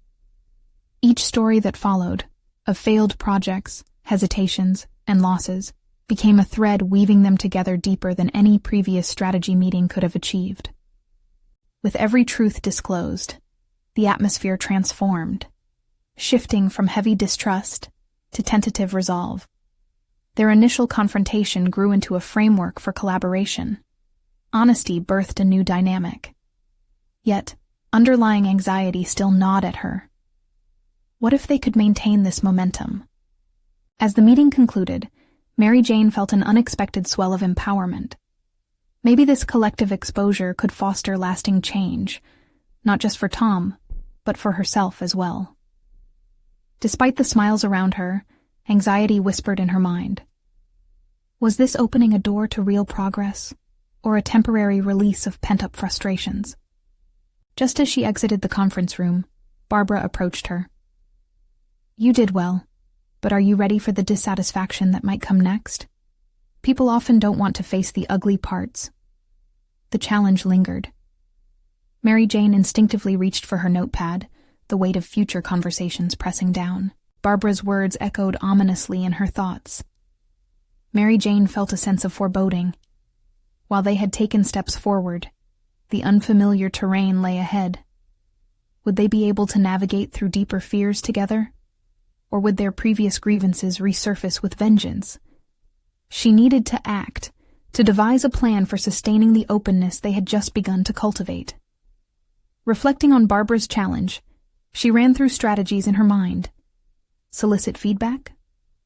Each story that followed, of failed projects, hesitations, and losses, became a thread weaving them together deeper than any previous strategy meeting could have achieved. With every truth disclosed, the atmosphere transformed, shifting from heavy distrust to tentative resolve. Their initial confrontation grew into a framework for collaboration. Honesty birthed a new dynamic. Yet, underlying anxiety still gnawed at her. What if they could maintain this momentum? As the meeting concluded, Mary Jane felt an unexpected swell of empowerment. Maybe this collective exposure could foster lasting change, not just for Tom, but for herself as well. Despite the smiles around her, anxiety whispered in her mind. Was this opening a door to real progress, or a temporary release of pent-up frustrations? Just as she exited the conference room, Barbara approached her. You did well, but are you ready for the dissatisfaction that might come next? People often don't want to face the ugly parts. The challenge lingered. Mary Jane instinctively reached for her notepad, the weight of future conversations pressing down. Barbara's words echoed ominously in her thoughts. Mary Jane felt a sense of foreboding. While they had taken steps forward, the unfamiliar terrain lay ahead. Would they be able to navigate through deeper fears together? Or would their previous grievances resurface with vengeance? She needed to act, to devise a plan for sustaining the openness they had just begun to cultivate. Reflecting on Barbara's challenge, she ran through strategies in her mind. Solicit feedback?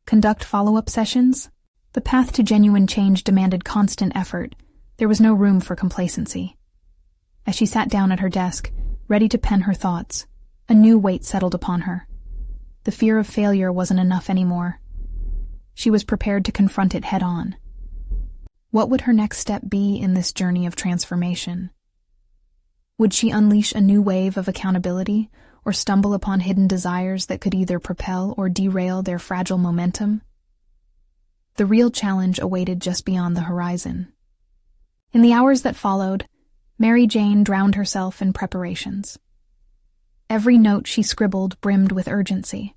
Conduct follow-up sessions? The path to genuine change demanded constant effort. There was no room for complacency. As she sat down at her desk, ready to pen her thoughts, a new weight settled upon her. The fear of failure wasn't enough anymore. She was prepared to confront it head-on. What would her next step be in this journey of transformation? Would she unleash a new wave of accountability, or stumble upon hidden desires that could either propel or derail their fragile momentum? The real challenge awaited just beyond the horizon. In the hours that followed, Mary Jane drowned herself in preparations. Every note she scribbled brimmed with urgency.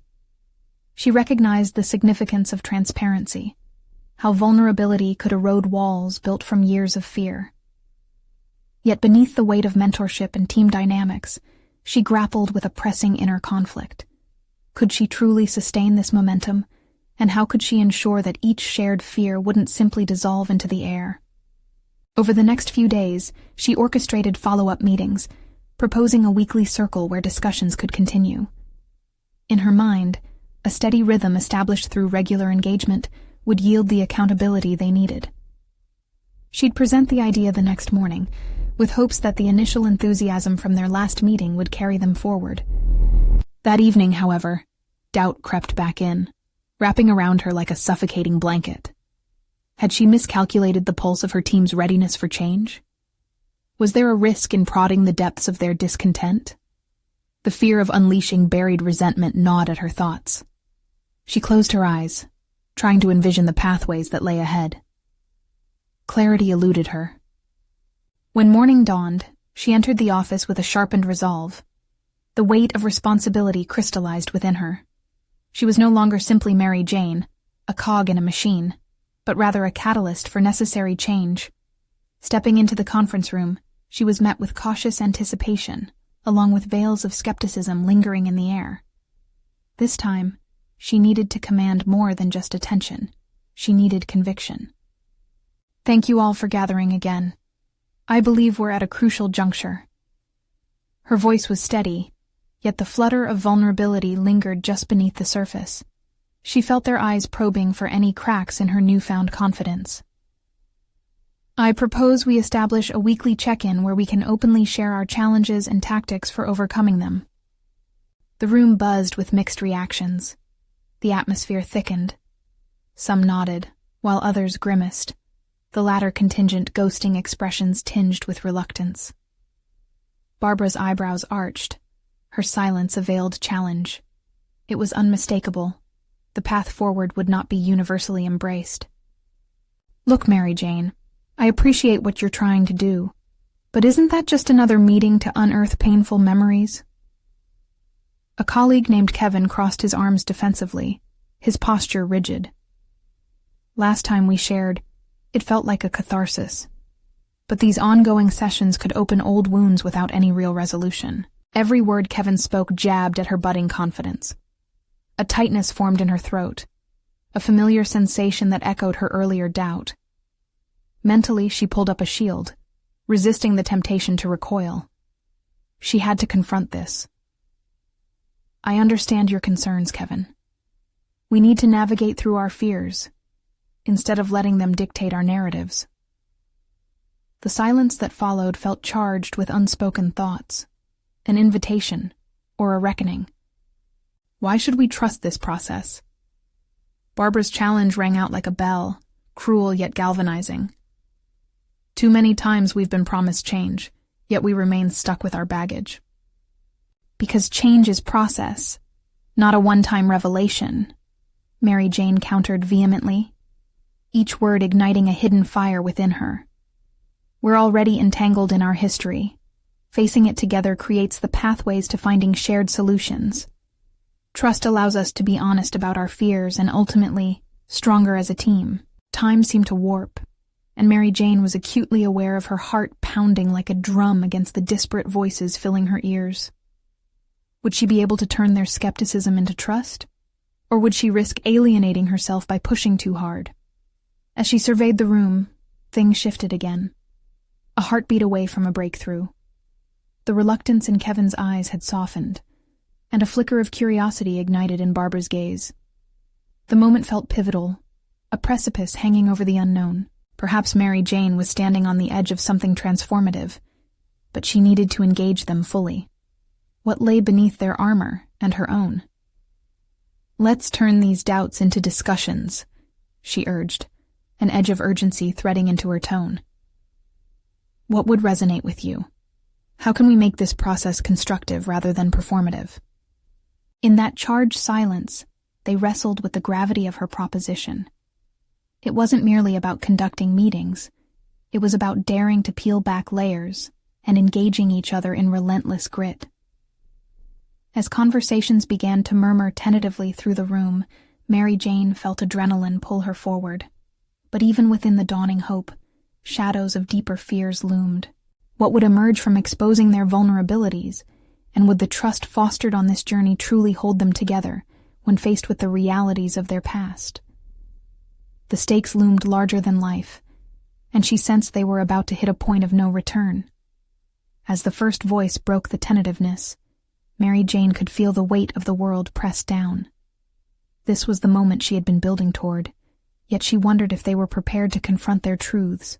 She recognized the significance of transparency, how vulnerability could erode walls built from years of fear. Yet beneath the weight of mentorship and team dynamics, she grappled with a pressing inner conflict. Could she truly sustain this momentum, and how could she ensure that each shared fear wouldn't simply dissolve into the air? Over the next few days, she orchestrated follow-up meetings, proposing a weekly circle where discussions could continue. In her mind, a steady rhythm established through regular engagement would yield the accountability they needed. She'd present the idea the next morning, with hopes that the initial enthusiasm from their last meeting would carry them forward. That evening, however, doubt crept back in, wrapping around her like a suffocating blanket. Had she miscalculated the pulse of her team's readiness for change? Was there a risk in prodding the depths of their discontent? The fear of unleashing buried resentment gnawed at her thoughts. She closed her eyes, trying to envision the pathways that lay ahead. Clarity eluded her. When morning dawned, she entered the office with a sharpened resolve. The weight of responsibility crystallized within her. She was no longer simply Mary Jane, a cog in a machine, but rather a catalyst for necessary change. Stepping into the conference room, she was met with cautious anticipation, along with veils of skepticism lingering in the air. This time, she needed to command more than just attention. She needed conviction. Thank you all for gathering again. I believe we're at a crucial juncture. Her voice was steady, yet the flutter of vulnerability lingered just beneath the surface. She felt their eyes probing for any cracks in her newfound confidence. I propose we establish a weekly check-in where we can openly share our challenges and tactics for overcoming them. The room buzzed with mixed reactions. The atmosphere thickened. Some nodded, while others grimaced, the latter contingent ghosting expressions tinged with reluctance. Barbara's eyebrows arched. Her silence a veiled challenge. It was unmistakable. The path forward would not be universally embraced. Look, Mary Jane, I appreciate what you're trying to do, but isn't that just another meeting to unearth painful memories? A colleague named Kevin crossed his arms defensively, his posture rigid. Last time we shared, it felt like a catharsis. But these ongoing sessions could open old wounds without any real resolution. Every word Kevin spoke jabbed at her budding confidence. A tightness formed in her throat, a familiar sensation that echoed her earlier doubt. Mentally, she pulled up a shield, resisting the temptation to recoil. She had to confront this. I understand your concerns, Kevin. We need to navigate through our fears, instead of letting them dictate our narratives. The silence that followed felt charged with unspoken thoughts, an invitation, or a reckoning. Why should we trust this process? Barbara's challenge rang out like a bell, cruel yet galvanizing. Too many times we've been promised change, yet we remain stuck with our baggage. Because change is process, not a one-time revelation, Mary Jane countered vehemently, each word igniting a hidden fire within her. We're already entangled in our history. Facing it together creates the pathways to finding shared solutions. Trust allows us to be honest about our fears and ultimately, stronger as a team. Time seemed to warp, and Mary Jane was acutely aware of her heart pounding like a drum against the disparate voices filling her ears. Would she be able to turn their skepticism into trust? Or would she risk alienating herself by pushing too hard? As she surveyed the room, things shifted again. A heartbeat away from a breakthrough. The reluctance in Kevin's eyes had softened, and a flicker of curiosity ignited in Barbara's gaze. The moment felt pivotal, a precipice hanging over the unknown. Perhaps Mary Jane was standing on the edge of something transformative, but she needed to engage them fully. What lay beneath their armor and her own? Let's turn these doubts into discussions, she urged, an edge of urgency threading into her tone. What would resonate with you? How can we make this process constructive rather than performative? In that charged silence, they wrestled with the gravity of her proposition. It wasn't merely about conducting meetings. It was about daring to peel back layers and engaging each other in relentless grit. As conversations began to murmur tentatively through the room, Mary Jane felt adrenaline pull her forward. But even within the dawning hope, shadows of deeper fears loomed. What would emerge from exposing their vulnerabilities, and would the trust fostered on this journey truly hold them together when faced with the realities of their past? The stakes loomed larger than life, and she sensed they were about to hit a point of no return. As the first voice broke the tentativeness, Mary Jane could feel the weight of the world pressed down. This was the moment she had been building toward, yet she wondered if they were prepared to confront their truths.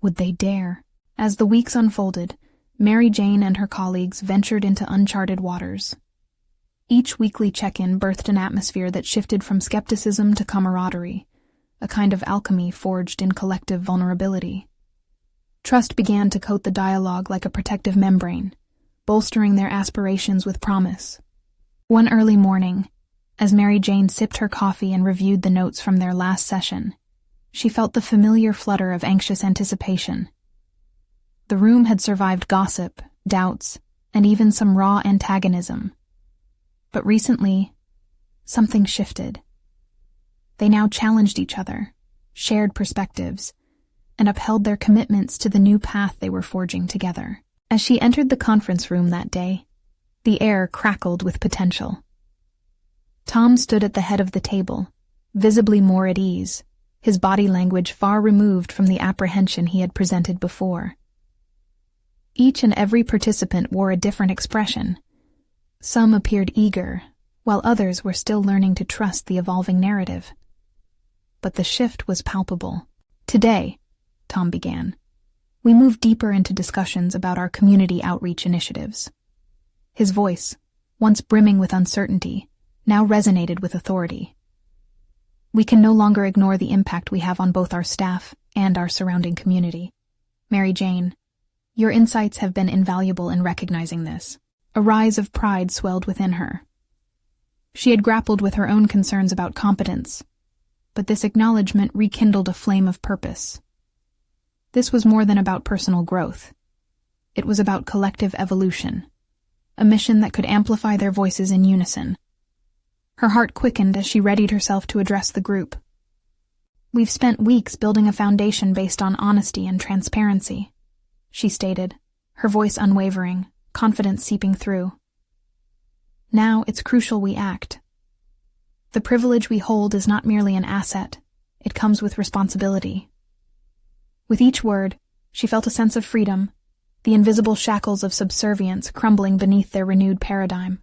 Would they dare? As the weeks unfolded, Mary Jane and her colleagues ventured into uncharted waters. Each weekly check-in birthed an atmosphere that shifted from skepticism to camaraderie, a kind of alchemy forged in collective vulnerability. Trust began to coat the dialogue like a protective membrane, bolstering their aspirations with promise. One early morning, as Mary Jane sipped her coffee and reviewed the notes from their last session, she felt the familiar flutter of anxious anticipation. The room had survived gossip, doubts, and even some raw antagonism. But recently, something shifted. They now challenged each other, shared perspectives, and upheld their commitments to the new path they were forging together. As she entered the conference room that day, the air crackled with potential. Tom stood at the head of the table, visibly more at ease, his body language far removed from the apprehension he had presented before. Each and every participant wore a different expression. Some appeared eager, while others were still learning to trust the evolving narrative. But the shift was palpable. Today, Tom began. We moved deeper into discussions about our community outreach initiatives. His voice, once brimming with uncertainty, now resonated with authority. We can no longer ignore the impact we have on both our staff and our surrounding community. Mary Jane, your insights have been invaluable in recognizing this. A rise of pride swelled within her. She had grappled with her own concerns about competence, but this acknowledgement rekindled a flame of purpose. This was more than about personal growth. It was about collective evolution, a mission that could amplify their voices in unison. Her heart quickened as she readied herself to address the group. We've spent weeks building a foundation based on honesty and transparency, she stated, her voice unwavering, confidence seeping through. Now it's crucial we act. The privilege we hold is not merely an asset, it comes with responsibility. With each word, she felt a sense of freedom, the invisible shackles of subservience crumbling beneath their renewed paradigm.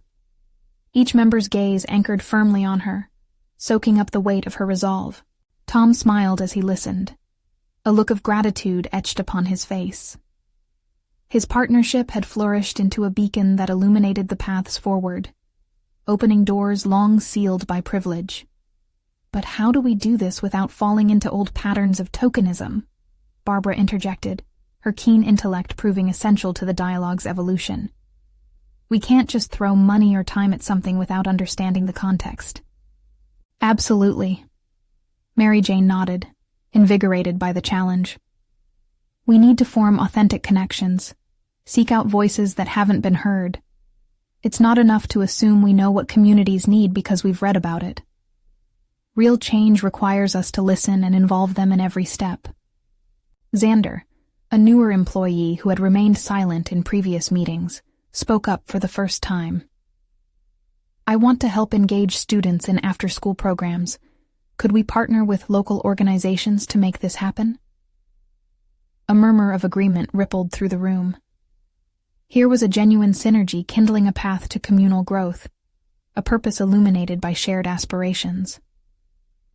Each member's gaze anchored firmly on her, soaking up the weight of her resolve. Tom smiled as he listened, a look of gratitude etched upon his face. His partnership had flourished into a beacon that illuminated the paths forward, opening doors long sealed by privilege. But how do we do this without falling into old patterns of tokenism? Barbara interjected, her keen intellect proving essential to the dialogue's evolution. We can't just throw money or time at something without understanding the context. Absolutely. Mary Jane nodded, invigorated by the challenge. We need to form authentic connections, seek out voices that haven't been heard. It's not enough to assume we know what communities need because we've read about it. Real change requires us to listen and involve them in every step. Xander, a newer employee who had remained silent in previous meetings, spoke up for the first time. I want to help engage students in after-school programs. Could we partner with local organizations to make this happen? A murmur of agreement rippled through the room. Here was a genuine synergy kindling a path to communal growth, a purpose illuminated by shared aspirations.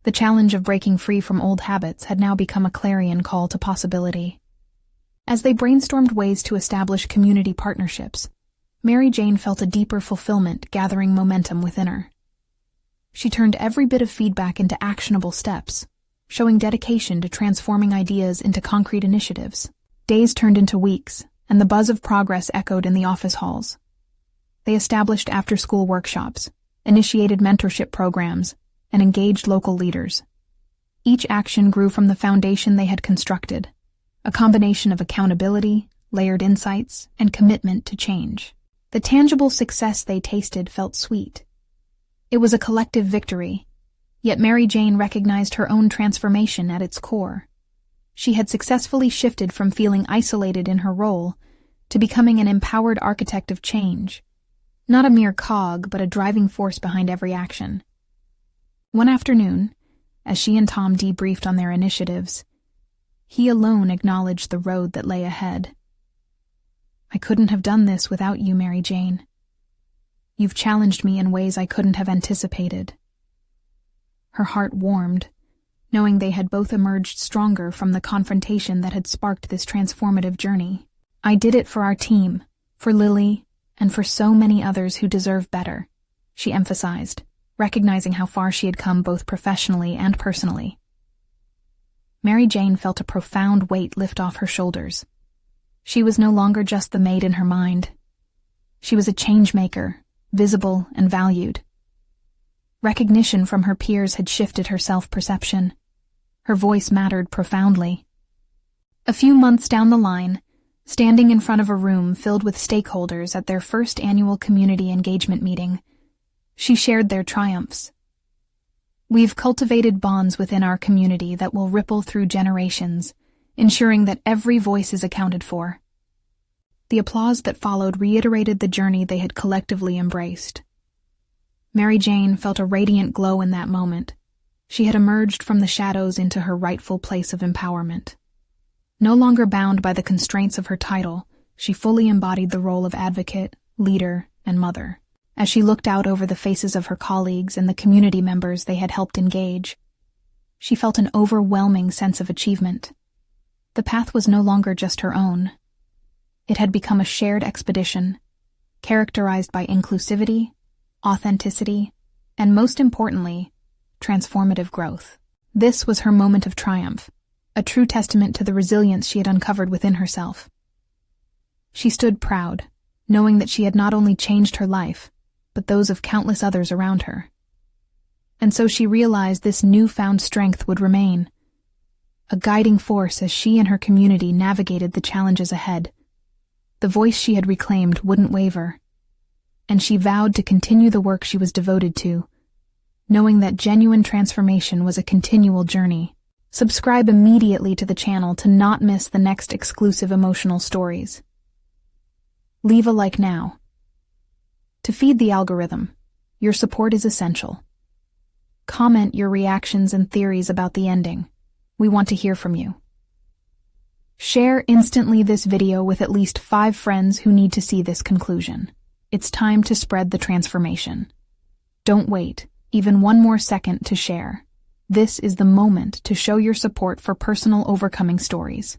The challenge of breaking free from old habits had now become a clarion call to possibility. As they brainstormed ways to establish community partnerships, Mary Jane felt a deeper fulfillment gathering momentum within her. She turned every bit of feedback into actionable steps, showing dedication to transforming ideas into concrete initiatives. Days turned into weeks, and the buzz of progress echoed in the office halls. They established after-school workshops, initiated mentorship programs, and engaged local leaders. Each action grew from the foundation they had constructed, a combination of accountability, layered insights, and commitment to change. The tangible success they tasted felt sweet. It was a collective victory, yet Mary Jane recognized her own transformation at its core. She had successfully shifted from feeling isolated in her role to becoming an empowered architect of change, not a mere cog, but a driving force behind every action. One afternoon, as she and Tom debriefed on their initiatives, he alone acknowledged the road that lay ahead. I couldn't have done this without you, Mary Jane. You've challenged me in ways I couldn't have anticipated. Her heart warmed, knowing they had both emerged stronger from the confrontation that had sparked this transformative journey. I did it for our team, for Lily, and for so many others who deserve better, she emphasized, recognizing how far she had come both professionally and personally. Mary Jane felt a profound weight lift off her shoulders. She was no longer just the maid in her mind. She was a change-maker, visible and valued. Recognition from her peers had shifted her self-perception. Her voice mattered profoundly. A few months down the line, standing in front of a room filled with stakeholders at their first annual community engagement meeting, she shared their triumphs. We've cultivated bonds within our community that will ripple through generations, ensuring that every voice is accounted for. The applause that followed reiterated the journey they had collectively embraced. Mary Jane felt a radiant glow in that moment. She had emerged from the shadows into her rightful place of empowerment. No longer bound by the constraints of her title, she fully embodied the role of advocate, leader, and mother. As she looked out over the faces of her colleagues and the community members they had helped engage, she felt an overwhelming sense of achievement. The path was no longer just her own. It had become a shared expedition, characterized by inclusivity, authenticity, and most importantly, transformative growth. This was her moment of triumph, a true testament to the resilience she had uncovered within herself. She stood proud, knowing that she had not only changed her life, but those of countless others around her. And so she realized this newfound strength would remain, a guiding force as she and her community navigated the challenges ahead. The voice she had reclaimed wouldn't waver, and she vowed to continue the work she was devoted to, knowing that genuine transformation was a continual journey. Subscribe immediately to the channel to not miss the next exclusive emotional stories. Leave a like now. To feed the algorithm, your support is essential. Comment your reactions and theories about the ending. We want to hear from you. Share instantly this video with at least 5 friends who need to see this conclusion. It's time to spread the transformation. Don't wait even one more second to share. This is the moment to show your support for personal overcoming stories.